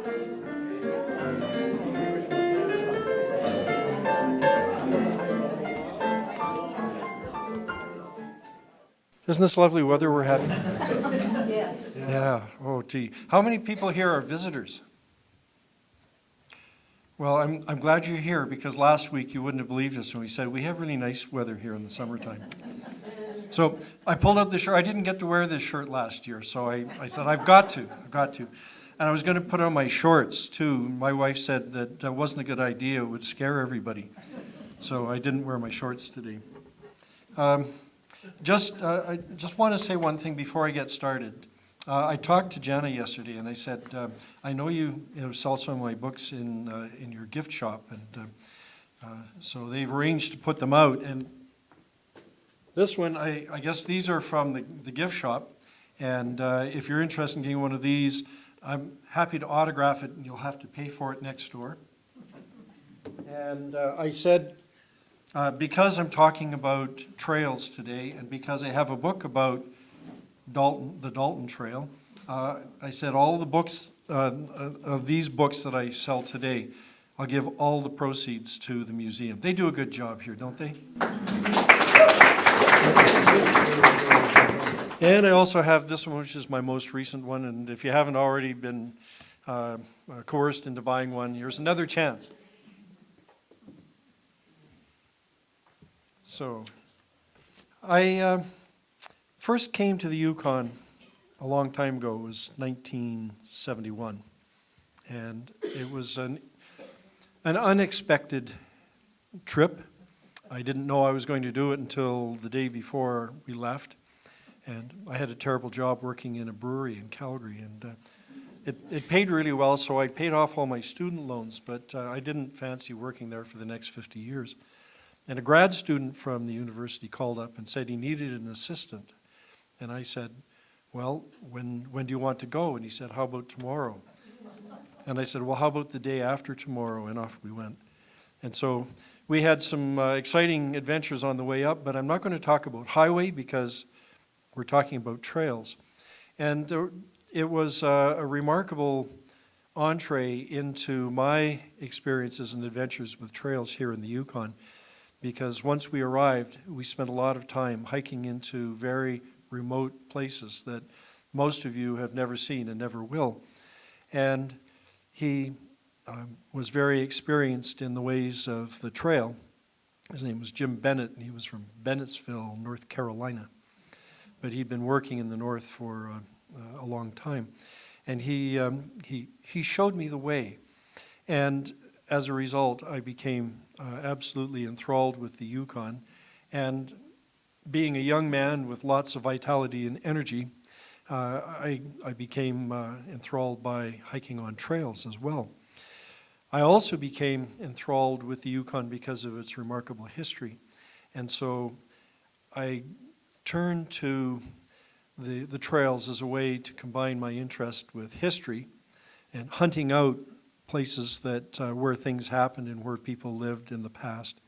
Isn't this lovely weather we're having? Yeah. Oh, gee. How many people here are visitors? Well, I'm glad you're here because last week you wouldn't have believed us when we said we have really nice weather here in the summertime. So I pulled out the shirt. I didn't get to wear this shirt last year, so I said, I've got to. And I was going to put on my shorts, too. My wife said that wasn't a good idea. It would scare everybody. So I didn't wear my shorts today. I just want to say one thing before I get started. I talked to Jenna yesterday, and I said, I know you sell some of my books in your gift shop, and so they've arranged to put them out. And this one, I guess these are from the gift shop, and if you're interested in getting one of these, I'm happy to autograph it, and you'll have to pay for it next door. And I said, because I'm talking about trails today, and because I have a book about the Dalton Trail, I said all the books, of these books that I sell today, I'll give all the proceeds to the museum. They do a good job here, don't they? And I also have this one, which is my most recent one, and if you haven't already been coerced into buying one, here's another chance. So, I first came to the Yukon a long time ago. It was 1971, and it was an unexpected trip. I didn't know I was going to do it until the day before we left, and I had a terrible job working in a brewery in Calgary, and it paid really well, so I paid off all my student loans, but I didn't fancy working there for the next 50 years. And a grad student from the university called up and said he needed an assistant. And I said, well, when do you want to go? And he said, how about tomorrow? And I said, well, how about the day after tomorrow? And off we went. And so we had some exciting adventures on the way up, but I'm not going to talk about highway because we're talking about trails. And it was a remarkable entree into my experiences and adventures with trails here in the Yukon. Because once we arrived, we spent a lot of time hiking into very remote places that most of you have never seen and never will. And he was very experienced in the ways of the trail. His name was Jim Bennett, and he was from Bennettsville, North Carolina. But he'd been working in the north for a long time. And he showed me the way. And as a result, I became absolutely enthralled with the Yukon. And being a young man with lots of vitality and energy, I became enthralled by hiking on trails as well. I also became enthralled with the Yukon because of its remarkable history. And so I turned to the trails as a way to combine my interest with history and hunting out places that where things happened and where people lived in the past,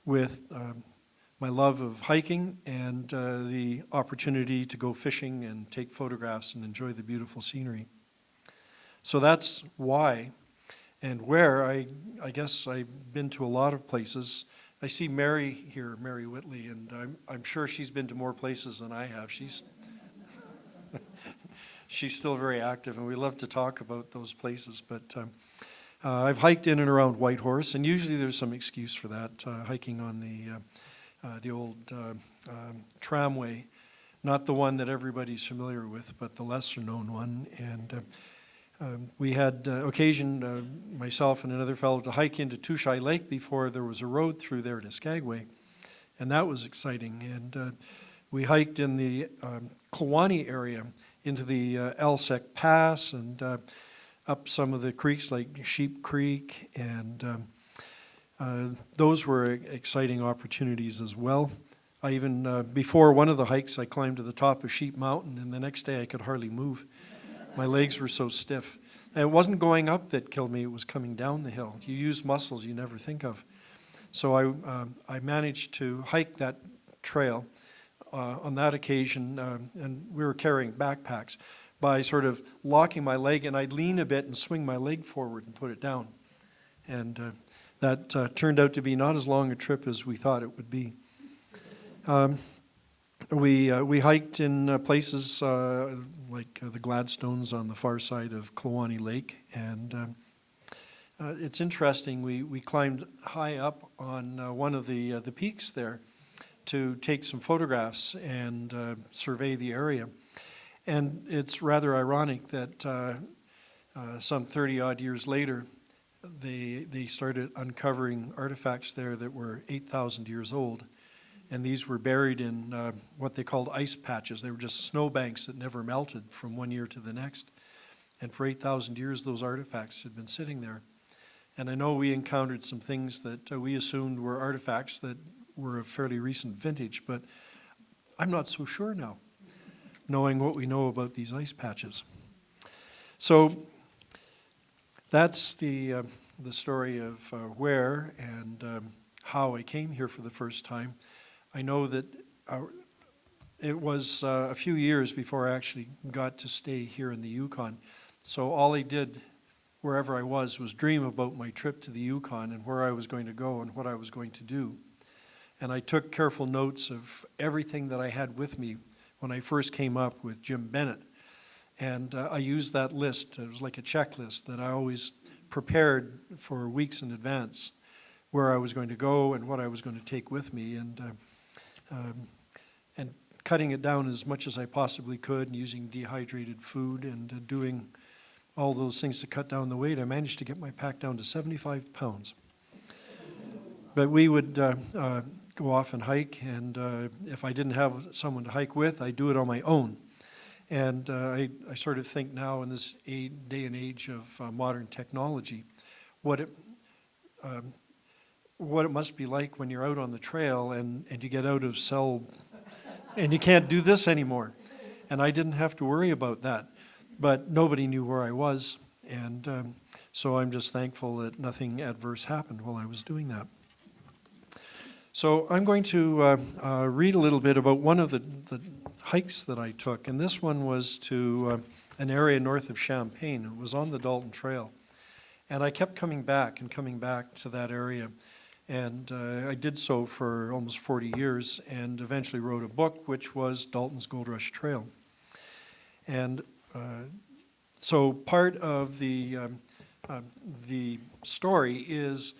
with my love of hiking and the opportunity to go fishing and take photographs and enjoy the beautiful scenery. So that's why and where I guess I've been to a lot of places. I see Mary here, Mary Whitley, and I'm sure she's been to more places than I have. She's still very active, and we love to talk about those places. But I've hiked in and around Whitehorse, and usually there's some excuse for that, hiking on the old tramway, not the one that everybody's familiar with, but the lesser-known one. And we had occasion, myself and another fellow, to hike into Touchai Lake before there was a road through there to Skagway, and that was exciting. And we hiked in the Kluwani area, into the Elsek Pass and up some of the creeks like Sheep Creek, and those were exciting opportunities as well. I even, before one of the hikes, I climbed to the top of Sheep Mountain, and the next day I could hardly move. My legs were so stiff. And it wasn't going up that killed me, it was coming down the hill. You use muscles you never think of. So I managed to hike that trail on that occasion, and we were carrying backpacks. by sort of locking my leg, and I'd lean a bit and swing my leg forward and put it down. And that turned out to be not as long a trip as we thought it would be. We hiked in places like the Gladstones on the far side of Kluane Lake, and it's interesting. We climbed high up on one of the peaks there to take some photographs and survey the area. And it's rather ironic that some 30-odd years later, they started uncovering artifacts there that were 8,000 years old. And these were buried in what they called ice patches. They were just snowbanks that never melted from one year to the next. And for 8,000 years, those artifacts had been sitting there. And I know we encountered some things that we assumed were artifacts that were of fairly recent vintage, but I'm not so sure now, knowing what we know about these ice patches. So that's the story of where and how I came here for the first time. I know that it was a few years before I actually got to stay here in the Yukon. So all I did, wherever I was dream about my trip to the Yukon and where I was going to go and what I was going to do. And I took careful notes of everything that I had with me when I first came up with Jim Bennett. And I used that list. It was like a checklist that I always prepared for weeks in advance, where I was going to go and what I was going to take with me, and cutting it down as much as I possibly could, and using dehydrated food and doing all those things to cut down the weight. I managed to get my pack down to 75 pounds. But we would go off and hike, and if I didn't have someone to hike with, I'd do it on my own. And I sort of think now in this day and age of modern technology, what it must be like when you're out on the trail and you get out of cell and you can't do this anymore. And I didn't have to worry about that. But nobody knew where I was, and so I'm just thankful that nothing adverse happened while I was doing that. So I'm going to read a little bit about one of the hikes that I took, and this one was to an area north of Champaign. It was on the Dalton Trail, and I kept coming back to that area, and I did so for almost 40 years, and eventually wrote a book, which was Dalton's Gold Rush Trail. And so part of the story is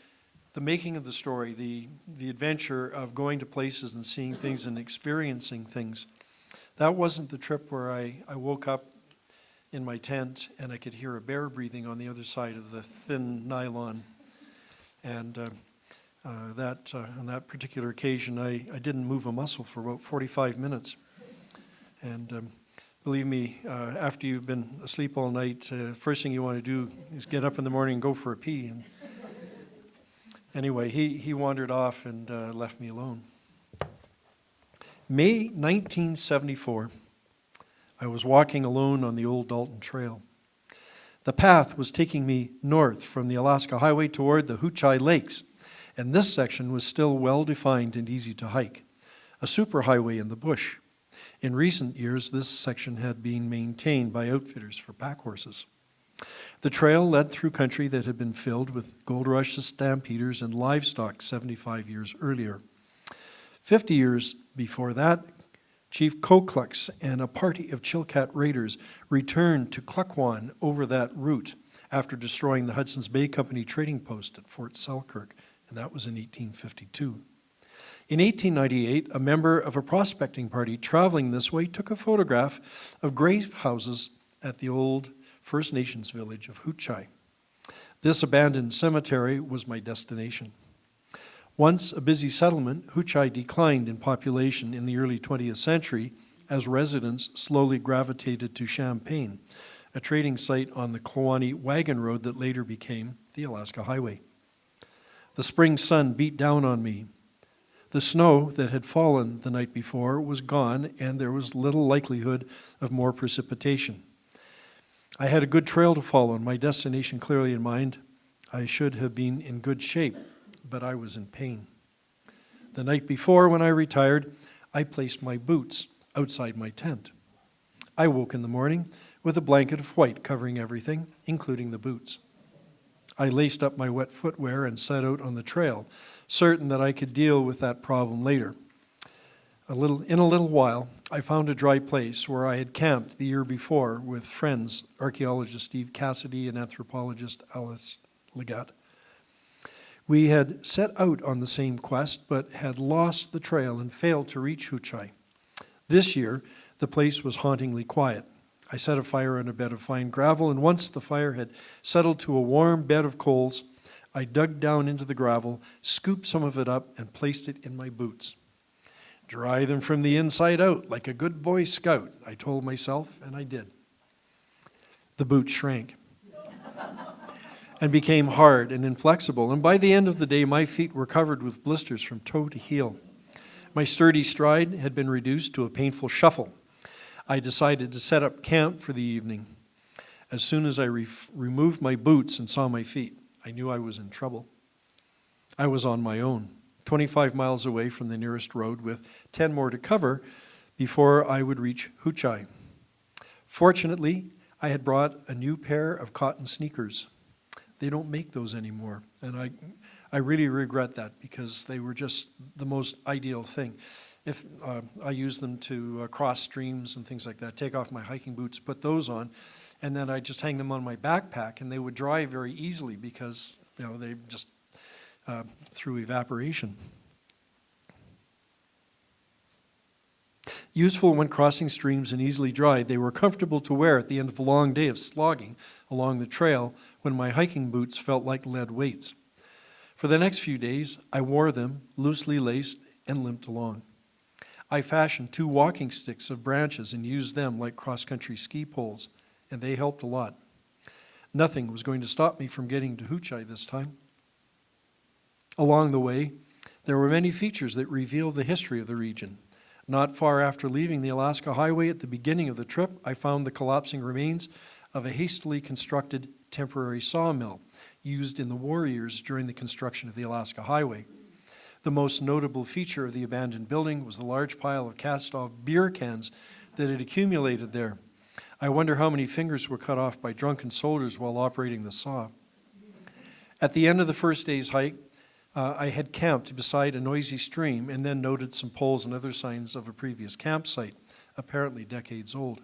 the making of the story, the adventure of going to places and seeing things and experiencing things. That wasn't the trip where I woke up in my tent and I could hear a bear breathing on the other side of the thin nylon. And on that particular occasion, I didn't move a muscle for about 45 minutes. And believe me, after you've been asleep all night, first thing you want to do is get up in the morning and go for a pee. And anyway, he wandered off and left me alone. May 1974, I was walking alone on the old Dalton Trail. The path was taking me north from the Alaska Highway toward the Huchai Lakes, and this section was still well-defined and easy to hike, a superhighway in the bush. In recent years, this section had been maintained by outfitters for pack horses. The trail led through country that had been filled with gold rush stampeders and livestock 75 years earlier. 50 years before that, Chief Koklux and a party of Chilkat raiders returned to Kluane over that route after destroying the Hudson's Bay Company trading post at Fort Selkirk, and that was in 1852. In 1898, a member of a prospecting party traveling this way took a photograph of grave houses at the old First Nations village of Huchai. This abandoned cemetery was my destination. Once a busy settlement, Huchai declined in population in the early 20th century as residents slowly gravitated to Champaign, a trading site on the Kluane wagon road that later became the Alaska Highway. The spring sun beat down on me. The snow that had fallen the night before was gone, and there was little likelihood of more precipitation. I had a good trail to follow and my destination clearly in mind. I should have been in good shape, but I was in pain. The night before, when I retired, I placed my boots outside my tent. I woke in the morning with a blanket of white covering everything, including the boots. I laced up my wet footwear and set out on the trail, certain that I could deal with that problem later. In a little while, I found a dry place where I had camped the year before with friends, archaeologist Steve Cassidy and anthropologist Alice Legat. We had set out on the same quest, but had lost the trail and failed to reach Huchai. This year, the place was hauntingly quiet. I set a fire on a bed of fine gravel, and once the fire had settled to a warm bed of coals, I dug down into the gravel, scooped some of it up, and placed it in my boots. Dry them from the inside out, like a good Boy Scout, I told myself, and I did. The boots shrank and became hard and inflexible, and by the end of the day, my feet were covered with blisters from toe to heel. My sturdy stride had been reduced to a painful shuffle. I decided to set up camp for the evening. As soon as I removed my boots and saw my feet, I knew I was in trouble. I was on my own, 25 miles away from the nearest road, with 10 more to cover before I would reach Huchai. Fortunately, I had brought a new pair of cotton sneakers. They don't make those anymore, and I really regret that, because they were just the most ideal thing. If I use them to cross streams and things like that, take off my hiking boots, put those on, and then I just hang them on my backpack, and they would dry very easily because they just through evaporation. Useful when crossing streams and easily dry, they were comfortable to wear at the end of a long day of slogging along the trail when my hiking boots felt like lead weights. For the next few days, I wore them loosely laced and limped along. I fashioned 2 walking sticks of branches and used them like cross-country ski poles, and they helped a lot. Nothing was going to stop me from getting to Huchai this time. Along the way, there were many features that revealed the history of the region. Not far after leaving the Alaska Highway at the beginning of the trip, I found the collapsing remains of a hastily constructed temporary sawmill used in the war years during the construction of the Alaska Highway. The most notable feature of the abandoned building was the large pile of cast-off beer cans that had accumulated there. I wonder how many fingers were cut off by drunken soldiers while operating the saw. At the end of the first day's hike, I had camped beside a noisy stream and then noted some poles and other signs of a previous campsite, apparently decades old,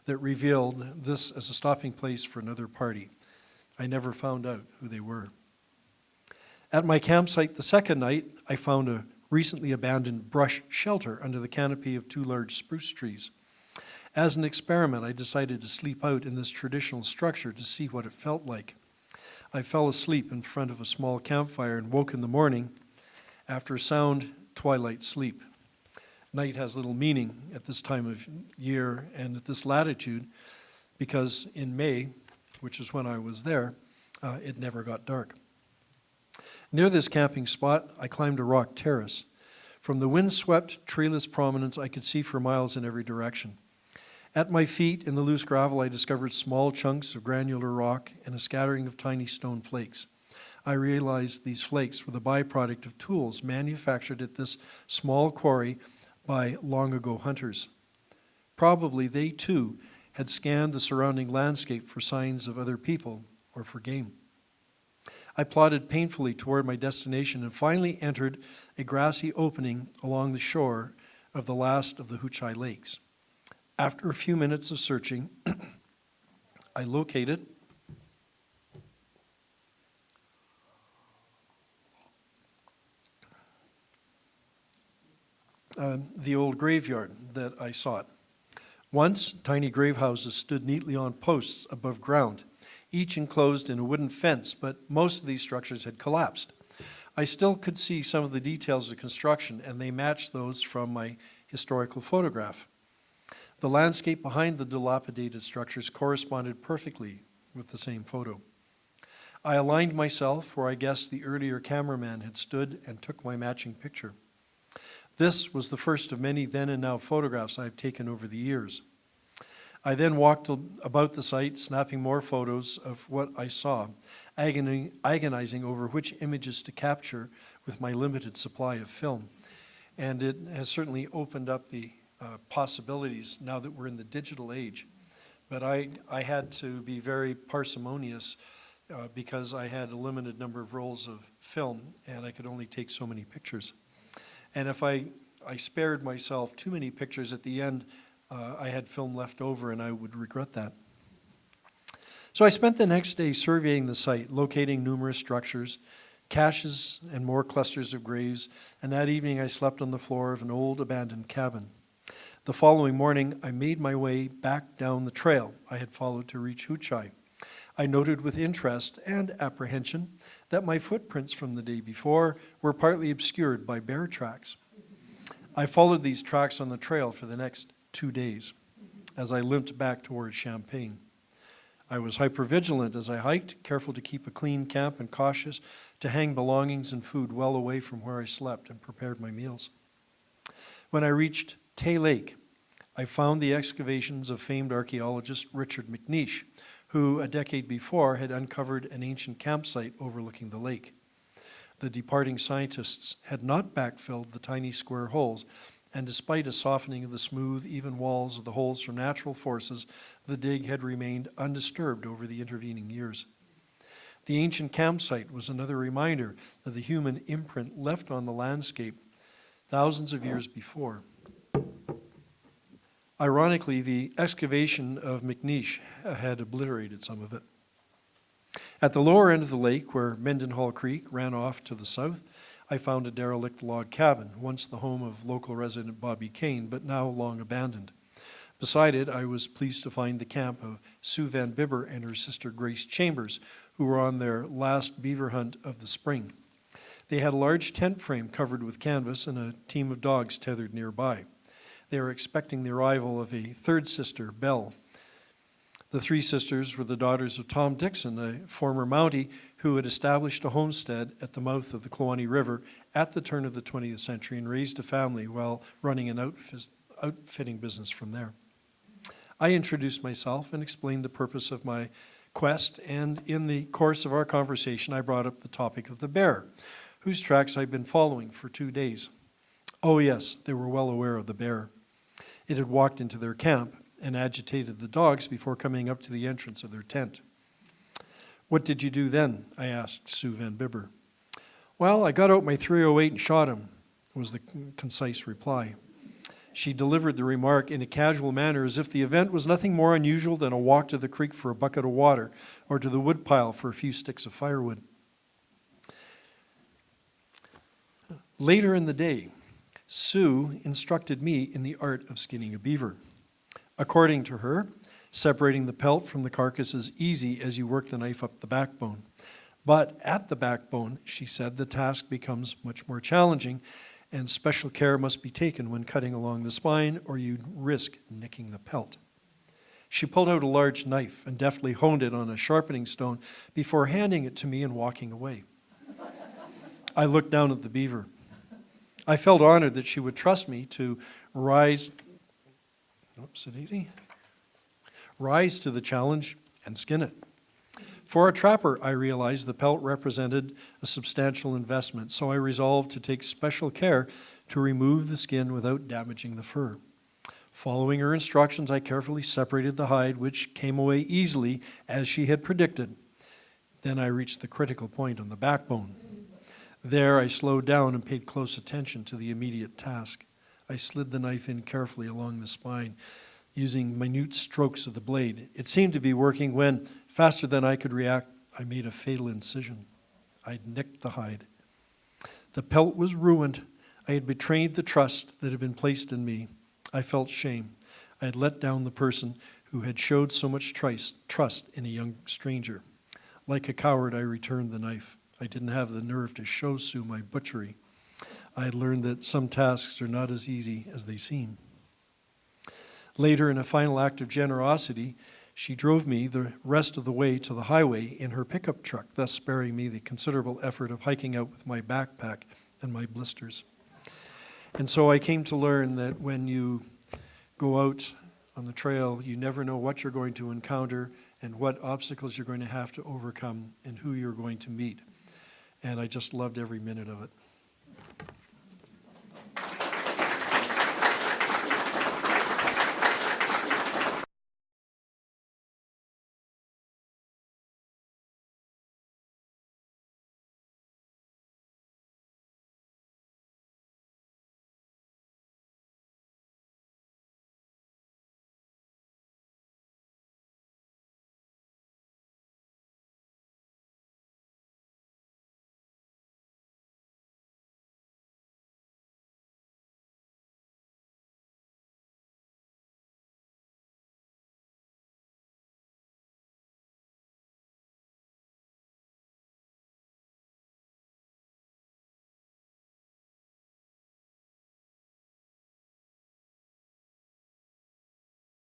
that revealed this as a stopping place for another party. I never found out who they were. At my campsite the second night, I found a recently abandoned brush shelter under the canopy of 2 large spruce trees. As an experiment, I decided to sleep out in this traditional structure to see what it felt like. I fell asleep in front of a small campfire and woke in the morning after a sound twilight sleep. Night has little meaning at this time of year and at this latitude, because in May, which is when I was there, it never got dark. Near this camping spot, I climbed a rock terrace. From the wind-swept, treeless prominence, I could see for miles in every direction. At my feet, in the loose gravel, I discovered small chunks of granular rock and a scattering of tiny stone flakes. I realized these flakes were the byproduct of tools manufactured at this small quarry by long-ago hunters. Probably they, too, had scanned the surrounding landscape for signs of other people or for game. I plodded painfully toward my destination and finally entered a grassy opening along the shore of the last of the Huchai lakes. After a few minutes of searching, I located the old graveyard that I sought. Once, tiny grave houses stood neatly on posts above ground, each enclosed in a wooden fence, but most of these structures had collapsed. I still could see some of the details of construction, and they matched those from my historical photograph. The landscape behind the dilapidated structures corresponded perfectly with the same photo. I aligned myself where I guessed the earlier cameraman had stood and took my matching picture. This was the first of many then and now photographs I have taken over the years. I then walked about the site, snapping more photos of what I saw, agonizing over which images to capture with my limited supply of film. And it has certainly opened up the possibilities now that we're in the digital age But I had to be very parsimonious because I had a limited number of rolls of film and I could only take so many pictures. And if I spared myself too many pictures at the end, I had film left over and I would regret that. So I spent the next day surveying the site, locating numerous structures, caches, and more clusters of graves, and that evening I slept on the floor of an old abandoned cabin. The following morning, I made my way back down the trail I had followed to reach Huchai. I noted with interest and apprehension that my footprints from the day before were partly obscured by bear tracks. I followed these tracks on the trail for the next 2 days as I limped back towards Champaign. I was hypervigilant as I hiked, careful to keep a clean camp and cautious to hang belongings and food well away from where I slept and prepared my meals. When I reached Tay Lake, I found the excavations of famed archaeologist Richard McNeish, who a decade before had uncovered an ancient campsite overlooking the lake. The departing scientists had not backfilled the tiny square holes, and despite a softening of the smooth, even walls of the holes from natural forces, the dig had remained undisturbed over the intervening years. The ancient campsite was another reminder of the human imprint left on the landscape thousands of years before. Ironically, the excavation of McNeish had obliterated some of it. At the lower end of the lake, where Mendenhall Creek ran off to the south, I found a derelict log cabin, once the home of local resident Bobby Kane, but now long abandoned. Beside it, I was pleased to find the camp of Sue Van Bibber and her sister Grace Chambers, who were on their last beaver hunt of the spring. They had a large tent frame covered with canvas and a team of dogs tethered nearby. They were expecting the arrival of a third sister, Belle. The three sisters were the daughters of Tom Dixon, a former Mountie who had established a homestead at the mouth of the Kluane River at the turn of the 20th century and raised a family while running an outfitting business from there. I introduced myself and explained the purpose of my quest, and in the course of our conversation, I brought up the topic of the bear, whose tracks I'd been following for 2 days. Oh yes, they were well aware of the bear. It had walked into their camp and agitated the dogs before coming up to the entrance of their tent. "What did you do then?" I asked Sue Van Bibber. "Well, I got out my .308 and shot him," was the concise reply. She delivered the remark in a casual manner as if the event was nothing more unusual than a walk to the creek for a bucket of water or to the woodpile for a few sticks of firewood. Later in the day, Sue instructed me in the art of skinning a beaver. According to her, separating the pelt from the carcass is easy as you work the knife up the backbone. But at the backbone, she said, the task becomes much more challenging, and special care must be taken when cutting along the spine, or you'd risk nicking the pelt. She pulled out a large knife and deftly honed it on a sharpening stone before handing it to me and walking away. I looked down at the beaver. I felt honored that she would trust me to rise to the challenge and skin it. For a trapper, I realized the pelt represented a substantial investment, so I resolved to take special care to remove the skin without damaging the fur. Following her instructions, I carefully separated the hide, which came away easily as she had predicted. Then I reached the critical point on the backbone. There, I slowed down and paid close attention to the immediate task. I slid the knife in carefully along the spine, using minute strokes of the blade. It seemed to be working when, faster than I could react, I made a fatal incision. I'd nicked the hide. The pelt was ruined. I had betrayed the trust that had been placed in me. I felt shame. I had let down the person who had showed so much trust in a young stranger. Like a coward, I returned the knife. I didn't have the nerve to show Sue my butchery. I had learned that some tasks are not as easy as they seem. Later, in a final act of generosity, she drove me the rest of the way to the highway in her pickup truck, thus sparing me the considerable effort of hiking out with my backpack and my blisters. And so I came to learn that when you go out on the trail, you never know what you're going to encounter and what obstacles you're going to have to overcome and who you're going to meet. And I just loved every minute of it.